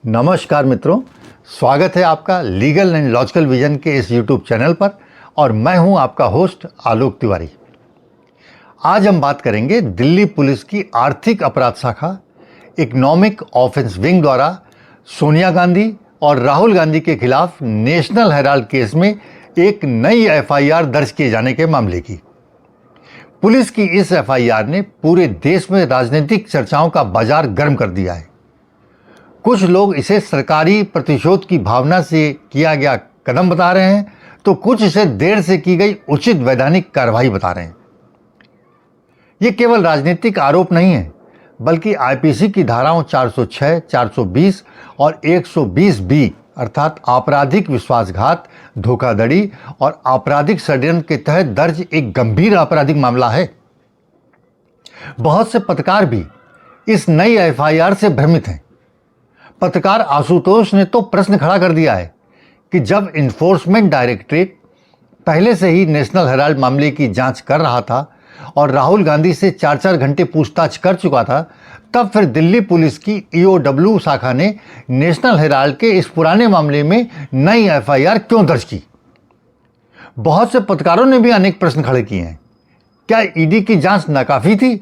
नमस्कार मित्रों, स्वागत है आपका लीगल एंड लॉजिकल विजन के इस यूट्यूब चैनल पर और मैं हूं आपका होस्ट आलोक तिवारी। आज हम बात करेंगे दिल्ली पुलिस की आर्थिक अपराध शाखा इकोनॉमिक ऑफेंस विंग द्वारा सोनिया गांधी और राहुल गांधी के खिलाफ नेशनल हेराल्ड केस में एक नई एफआईआर दर्ज किए जाने के मामले की। पुलिस की इस एफआईआर ने पूरे देश में राजनीतिक चर्चाओं का बाजार गर्म कर दिया है। कुछ लोग इसे सरकारी प्रतिशोध की भावना से किया गया कदम बता रहे हैं, तो कुछ इसे देर से की गई उचित वैधानिक कार्रवाई बता रहे हैं। यह केवल राजनीतिक आरोप नहीं है, बल्कि आईपीसी की धाराओं 406, 420 और 120 बी अर्थात आपराधिक विश्वासघात, धोखाधड़ी और आपराधिक षड्यंत्र के तहत दर्ज एक गंभीर आपराधिक मामला है। बहुत से पत्रकार भी इस नई एफआईआर से भ्रमित हैं। पत्रकार आशुतोष ने तो प्रश्न खड़ा कर दिया है कि जब इन्फोर्समेंट डायरेक्टरेट पहले से ही नेशनल हेराल्ड मामले की जांच कर रहा था और राहुल गांधी से 4-4 घंटे पूछताछ कर चुका था, तब फिर दिल्ली पुलिस की ईओडब्ल्यू शाखा ने नेशनल हेराल्ड के इस पुराने मामले में नई एफआईआर क्यों दर्ज की। बहुत से पत्रकारों ने भी अनेक प्रश्न खड़े किए हैं। क्या ईडी की जांच नाकाफी थी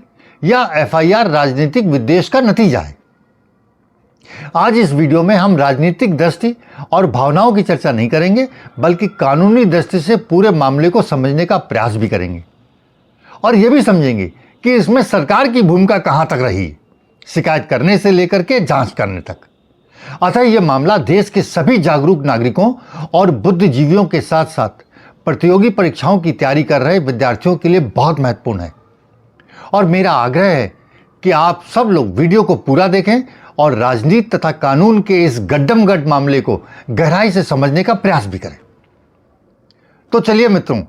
या एफआईआर राजनीतिक विद्वेष का नतीजा है? आज इस वीडियो में हम राजनीतिक दृष्टि और भावनाओं की चर्चा नहीं करेंगे, बल्कि कानूनी दृष्टि से पूरे मामले को समझने का प्रयास भी करेंगे और यह भी समझेंगे कि इसमें सरकार की भूमिका कहां तक रही, शिकायत करने से लेकर के जांच करने तक। अतः यह मामला देश के सभी जागरूक नागरिकों और बुद्धिजीवियों के साथ साथ प्रतियोगी परीक्षाओं की तैयारी कर रहे विद्यार्थियों के लिए बहुत महत्वपूर्ण है। और मेरा आग्रह है कि आप सब लोग वीडियो को पूरा देखें और राजनीति तथा कानून के इस गड्ढमगड्ढ मामले को गहराई से समझने का प्रयास भी करें। तो चलिए मित्रों,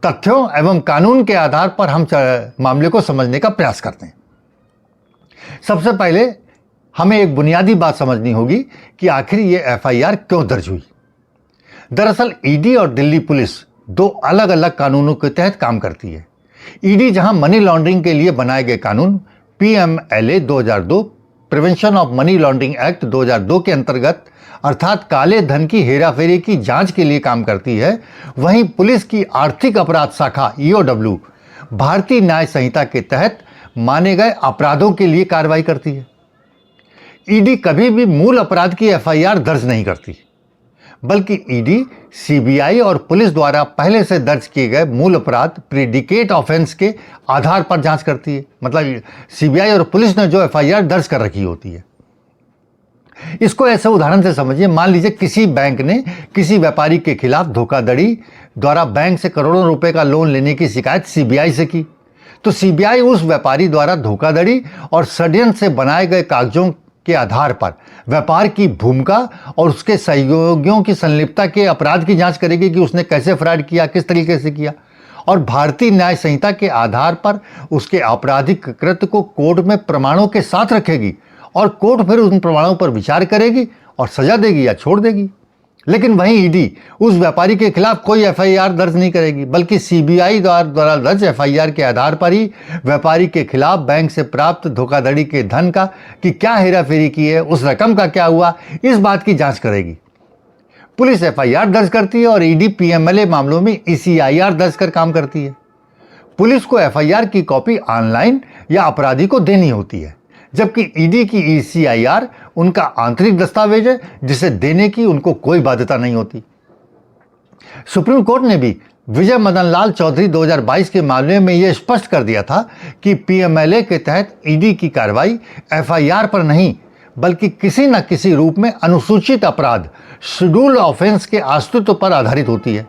तथ्यों एवं कानून के आधार पर हम मामले को समझने का प्रयास करते हैं। सबसे पहले हमें एक बुनियादी बात समझनी होगी कि आखिर ये एफआईआर क्यों दर्ज हुई। दरअसल ईडी और दिल्ली पुलिस दो अलग अलग कानूनों के तहत काम करती है। ईडी जहां मनी लॉन्ड्रिंग के लिए बनाए गए कानून PMLA 2002 prevention of money laundering act 2002 के अंतर्गत अर्थात काले धन की हेराफेरी की जांच के लिए काम करती है, वहीं पुलिस की आर्थिक अपराध शाखा ईओडब्ल्यू भारतीय न्याय संहिता के तहत माने गए अपराधों के लिए कार्रवाई करती है। ईडी कभी भी मूल अपराध की एफआईआर दर्ज नहीं करती, बल्कि ईडी सीबीआई और पुलिस द्वारा पहले से दर्ज किए गए मूल अपराध प्रेडिकेट ऑफेंस के आधार पर जांच करती है। मतलब सीबीआई और पुलिस ने जो एफआईआर दर्ज कर रखी होती है। इसको ऐसे उदाहरण से समझिए, मान लीजिए किसी बैंक ने किसी व्यापारी के खिलाफ धोखाधड़ी द्वारा बैंक से करोड़ों रुपए का लोन लेने की शिकायत सीबीआई से की, तो सीबीआई उस व्यापारी द्वारा धोखाधड़ी और षड्यंत्र से बनाए गए कागजों के आधार पर व्यापार की भूमिका और उसके सहयोगियों की संलिप्तता के अपराध की जांच करेगी कि उसने कैसे फ्रॉड किया, किस तरीके से किया, और भारतीय न्याय संहिता के आधार पर उसके आपराधिक कृत्य को कोर्ट में प्रमाणों के साथ रखेगी और कोर्ट फिर उन प्रमाणों पर विचार करेगी और सजा देगी या छोड़ देगी। लेकिन वहीं ईडी उस व्यापारी के खिलाफ कोई एफआईआर दर्ज नहीं करेगी, बल्कि सीबीआई द्वारा दर्ज एफआईआर के आधार पर ही व्यापारी के खिलाफ बैंक से प्राप्त धोखाधड़ी के धन का कि क्या हेराफेरी की है, उस रकम का क्या हुआ, इस बात की जांच करेगी। पुलिस एफआईआर दर्ज करती है और ईडी पीएमएलए मामलों में ईसीआईआर दर्ज कर काम करती है। पुलिस को एफआईआर की कॉपी ऑनलाइन या अपराधी को देनी होती है, जबकि ईडी की ईसीआईआर उनका आंतरिक दस्तावेज है जिसे देने की उनको कोई बाध्यता नहीं होती। सुप्रीम कोर्ट ने भी विजय मदन लाल चौधरी 2022 के मामले में यह स्पष्ट कर दिया था कि पीएमएलए के तहत ईडी की कार्रवाई एफआईआर पर नहीं, बल्कि किसी न किसी रूप में अनुसूचित अपराध शेड्यूल ऑफेंस के अस्तित्व पर आधारित होती है,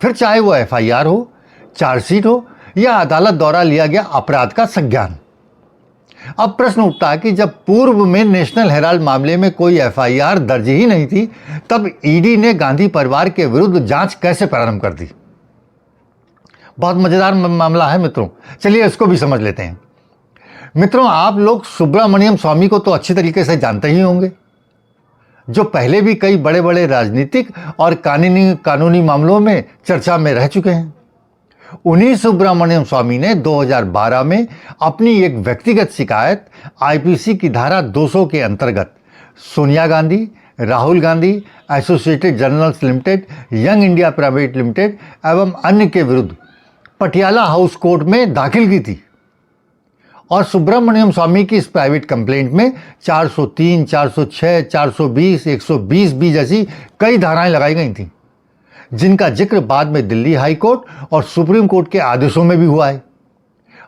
फिर चाहे वो एफआईआर हो, चार्जशीट हो या अदालत द्वारा लिया गया अपराध का संज्ञान। अब प्रश्न उठता है कि जब पूर्व में नेशनल हेराल्ड मामले में कोई एफआईआर दर्ज ही नहीं थी, तब ईडी ने गांधी परिवार के विरुद्ध जांच कैसे प्रारंभ कर दी। बहुत मजेदार मामला है मित्रों, चलिए इसको भी समझ लेते हैं। मित्रों, आप लोग सुब्रमण्यम स्वामी को तो अच्छी तरीके से जानते ही होंगे, जो पहले भी कई बड़े बड़े राजनीतिक और कानूनी मामलों में चर्चा में रह चुके हैं। उन्हीं सुब्रमण्यम स्वामी ने 2012 में अपनी एक व्यक्तिगत शिकायत आईपीसी की धारा 200 के अंतर्गत Sonia Gandhi, Rahul Gandhi, associated journals limited, young India private limited एवं अन्य के विरुद्ध पटियाला हाउस कोर्ट में दाखिल की थी। और सुब्रमण्यम स्वामी की इस प्राइवेट कंप्लेंट में 403, 406, 420, 120 जैसी कई धाराएं लगाई गई थीं, जिनका जिक्र बाद में दिल्ली हाई कोर्ट और सुप्रीम कोर्ट के आदेशों में भी हुआ है।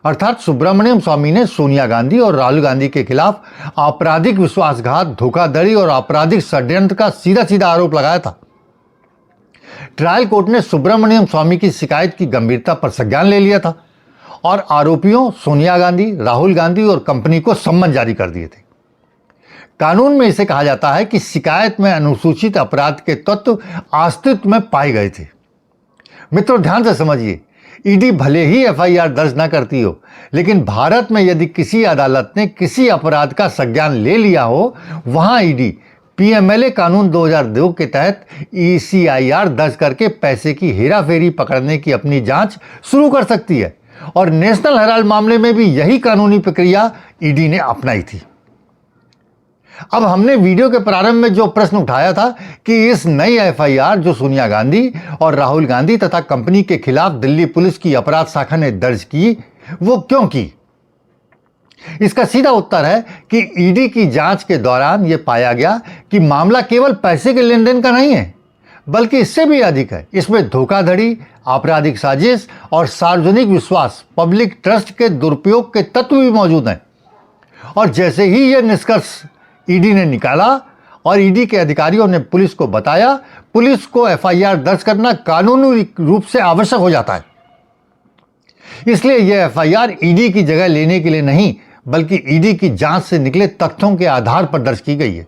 अर्थात सुब्रमण्यम स्वामी ने सोनिया गांधी और राहुल गांधी के खिलाफ आपराधिक विश्वासघात, धोखाधड़ी और आपराधिक षड्यंत्र का सीधा सीधा आरोप लगाया था। ट्रायल कोर्ट ने सुब्रमण्यम स्वामी की शिकायत की गंभीरता पर संज्ञान ले लिया था और आरोपियों सोनिया गांधी, राहुल गांधी और कंपनी को सम्मन जारी कर दिए थे। कानून में इसे कहा जाता है कि शिकायत में अनुसूचित अपराध के तत्व अस्तित्व में पाए गए थे। मित्रों, ध्यान से समझिए, ईडी भले ही एफआईआर दर्ज न करती हो, लेकिन भारत में यदि किसी अदालत ने किसी अपराध का संज्ञान ले लिया हो, वहां ईडी पीएमएलए कानून 2002 के तहत ईसीआईआर दर्ज करके पैसे की हेराफेरी पकड़ने की अपनी जांच शुरू कर सकती है। और नेशनल हेराल्ड मामले में भी यही कानूनी प्रक्रिया ईडी ने अपनाई थी। अब हमने वीडियो के प्रारंभ में जो प्रश्न उठाया था कि इस नई एफआईआर जो सोनिया गांधी और राहुल गांधी तथा कंपनी के खिलाफ दिल्ली पुलिस की अपराध शाखा ने दर्ज की, वो क्यों की? इसका सीधा उत्तर है कि ईडी की जांच के दौरान यह पाया गया कि मामला केवल पैसे के लेन देन का नहीं है, बल्कि इससे भी अधिक है। इसमें धोखाधड़ी, आपराधिक साजिश और सार्वजनिक विश्वास, पब्लिक ट्रस्ट के दुरुपयोग के तत्व भी मौजूद हैं। और जैसे ही यह निष्कर्ष ईडी ने निकाला और ईडी के अधिकारियों ने पुलिस को बताया, पुलिस को एफआईआर दर्ज करना कानूनी रूप से आवश्यक हो जाता है। इसलिए यह एफआईआर ईडी की जगह लेने के लिए नहीं, बल्कि ईडी की जांच से निकले तथ्यों के आधार पर दर्ज की गई है।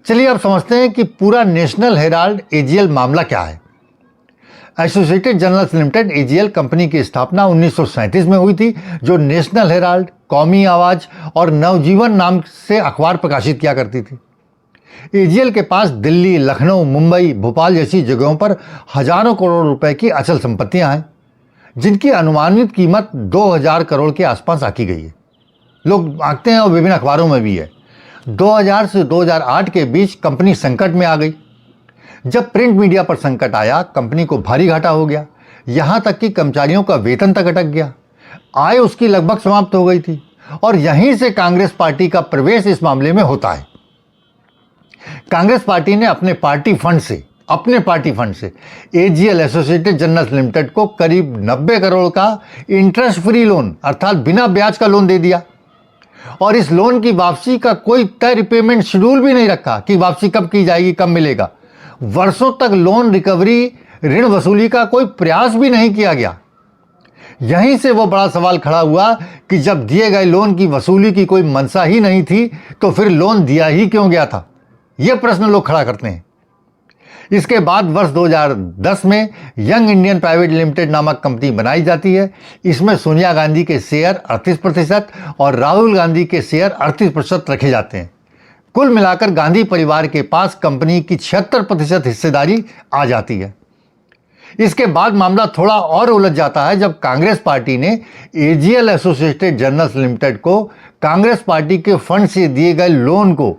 चलिए अब समझते हैं कि पूरा नेशनल हेराल्ड एजीएल मामला क्या है। Associated journals limited AGL company की स्थापना 1937 में हुई थी, जो नेशनल हेराल्ड, कौमी आवाज और नवजीवन नाम से अखबार प्रकाशित किया करती थी। एजीएल के पास दिल्ली, लखनऊ, मुंबई, भोपाल जैसी जगहों पर हजारों करोड़ रुपए की अचल संपत्तियां हैं, जिनकी अनुमानित कीमत 2000 करोड़ के आसपास आकी गई है। लोग आंकते हैं और विभिन्न अखबारों में भी है। 2000 से 2008 के बीच कंपनी संकट में आ गई। जब प्रिंट मीडिया पर संकट आया, कंपनी को भारी घाटा हो गया, यहां तक कि कर्मचारियों का वेतन तक अटक गया, आय उसकी लगभग समाप्त हो गई थी। और यहीं से कांग्रेस पार्टी का प्रवेश इस मामले में होता है। कांग्रेस पार्टी ने अपने पार्टी फंड से एजीएल एसोसिएटेड जर्नल्स लिमिटेड को करीब 90 करोड़ का इंटरेस्ट फ्री लोन, अर्थात बिना ब्याज का लोन दे दिया। और इस लोन की वापसी का कोई तय रिपेमेंट शेड्यूल भी नहीं रखा कि वापसी कब की जाएगी, कब मिलेगा। वर्षों तक लोन रिकवरी, ऋण वसूली का कोई प्रयास भी नहीं किया गया। यहीं से वो बड़ा सवाल खड़ा हुआ कि जब दिए गए लोन की वसूली की कोई मंशा ही नहीं थी, तो फिर लोन दिया ही क्यों गया था? यह प्रश्न लोग खड़ा करते हैं। इसके बाद वर्ष 2010 में यंग इंडियन प्राइवेट लिमिटेड नामक कंपनी बनाई जाती है। इसमें सोनिया गांधी के शेयर 38% और राहुल गांधी के शेयर 38% रखे जाते हैं। कुल मिलाकर गांधी परिवार के पास कंपनी की 76% हिस्सेदारी आ जाती है। इसके बाद मामला थोड़ा और उलझ जाता है जब कांग्रेस पार्टी ने एजीएल एसोसिएटेड जर्नल्स लिमिटेड को कांग्रेस पार्टी के फंड से दिए गए लोन को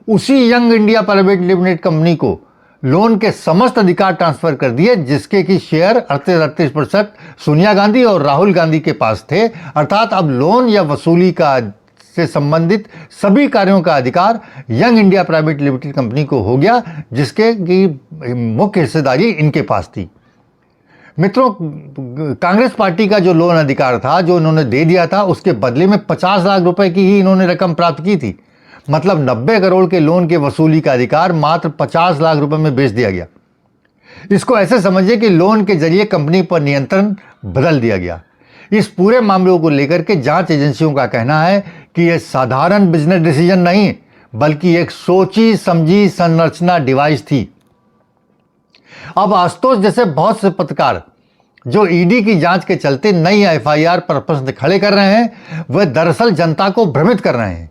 उसी young India private limited company को लोन के समस्त अधिकार ट्रांसफर कर दिए, जिसके की शेयर 38% सोनिया गांधी और राहुल गांधी के पास थे। अर्थात अब लोन या वसूली का से संबंधित सभी कार्यों का अधिकार young India private limited company को हो गया, जिसके की मुख्य हिस्सेदारी इनके पास थी। मित्रों, कांग्रेस पार्टी का जो लोन अधिकार था, जो इन्होंने दे दिया था, उसके बदले में 50 लाख रुपए की ही इन्होंने रकम प्राप्त की थी। मतलब 90 करोड़ के लोन के वसूली का अधिकार मात्र 50 लाख रुपए में बेच दिया गया। इसको ऐसे समझिए कि लोन के जरिए कंपनी पर नियंत्रण बदल दिया गया। इस पूरे मामले को लेकर के जांच एजेंसियों का कहना है कि यह साधारण बिजनेस डिसीजन नहीं, बल्कि एक सोची समझी संरचना डिवाइस थी। अब आशुतोष जैसे बहुत से पत्रकार जो ईडी की जांच के चलते नई एफआईआर पर प्रश्न खड़े कर रहे हैं, वह दरअसल जनता को भ्रमित कर रहे हैं।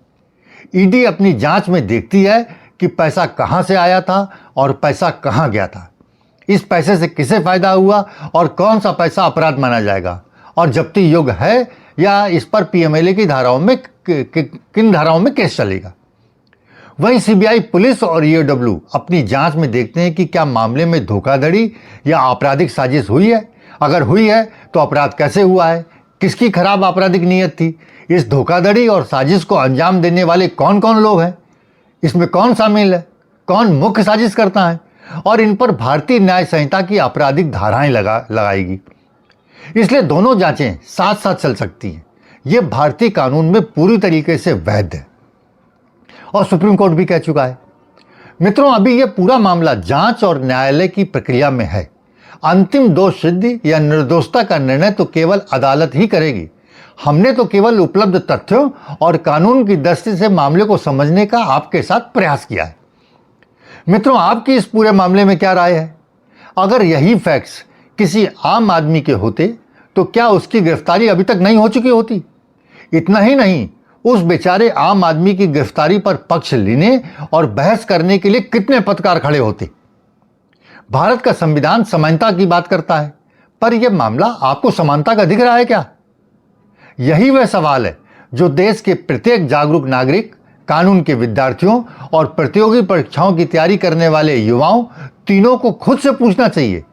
ईडी अपनी जांच में देखती है कि पैसा कहां से आया था और पैसा कहां गया था, इस पैसे से किसे फायदा हुआ और कौन सा पैसा अपराध माना जाएगा और जब्ती योग्य है, या इस पर पीएमएलए की धाराओं में किन धाराओं में केस चलेगा। वहीं सीबीआई, पुलिस और ईओडब्ल्यू अपनी जांच में देखते हैं कि क्या मामले में धोखाधड़ी या आपराधिक साजिश हुई है। अगर हुई है तो अपराध कैसे हुआ है, किसकी खराब आपराधिक नीयत थी, इस धोखाधड़ी और साजिश को अंजाम देने वाले कौन कौन लोग हैं, इसमें कौन शामिल है, कौन मुख्य साजिश करता है, और इन पर भारतीय न्याय संहिता की आपराधिक धाराएं लगाएगी। इसलिए दोनों जांचें साथ साथ चल सकती हैं। ये भारतीय कानून में पूरी तरीके से वैध है और सुप्रीम कोर्ट भी कह चुका है। मित्रों, अभी यह पूरा मामला जांच और न्यायालय की प्रक्रिया में है। अंतिम दोष सिद्धि या निर्दोषता का निर्णय तो केवल अदालत ही करेगी। हमने तो केवल उपलब्ध तथ्यों और कानून की दृष्टि से मामले को समझने का आपके साथ प्रयास किया है। मित्रों, आपकी इस पूरे मामले में क्या राय है? अगर यही फैक्ट्स किसी आम आदमी के होते तो क्या उसकी गिरफ्तारी अभी तक नहीं हो चुकी होती? इतना ही नहीं, उस बेचारे आम आदमी की गिरफ्तारी पर पक्ष लेने और बहस करने के लिए कितने पत्रकार खड़े होते। भारत का संविधान समानता की बात करता है, पर यह मामला आपको समानता का दिख रहा है क्या? यही वह सवाल है जो देश के प्रत्येक जागरूक नागरिक, कानून के विद्यार्थियों और प्रतियोगी परीक्षाओं की तैयारी करने वाले युवाओं तीनों को खुद से पूछना चाहिए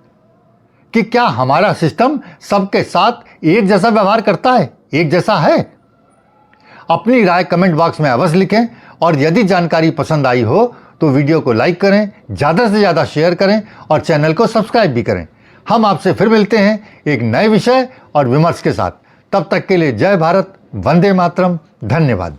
कि क्या हमारा सिस्टम सबके साथ एक जैसा व्यवहार करता है, एक जैसा है? अपनी राय कमेंट बॉक्स में अवश्य लिखें और यदि जानकारी पसंद आई हो तो वीडियो को लाइक करें, ज़्यादा से ज़्यादा शेयर करें और चैनल को सब्सक्राइब भी करें। हम आपसे फिर मिलते हैं एक नए विषय और विमर्श के साथ। तब तक के लिए जय भारत, वंदे मातरम, धन्यवाद।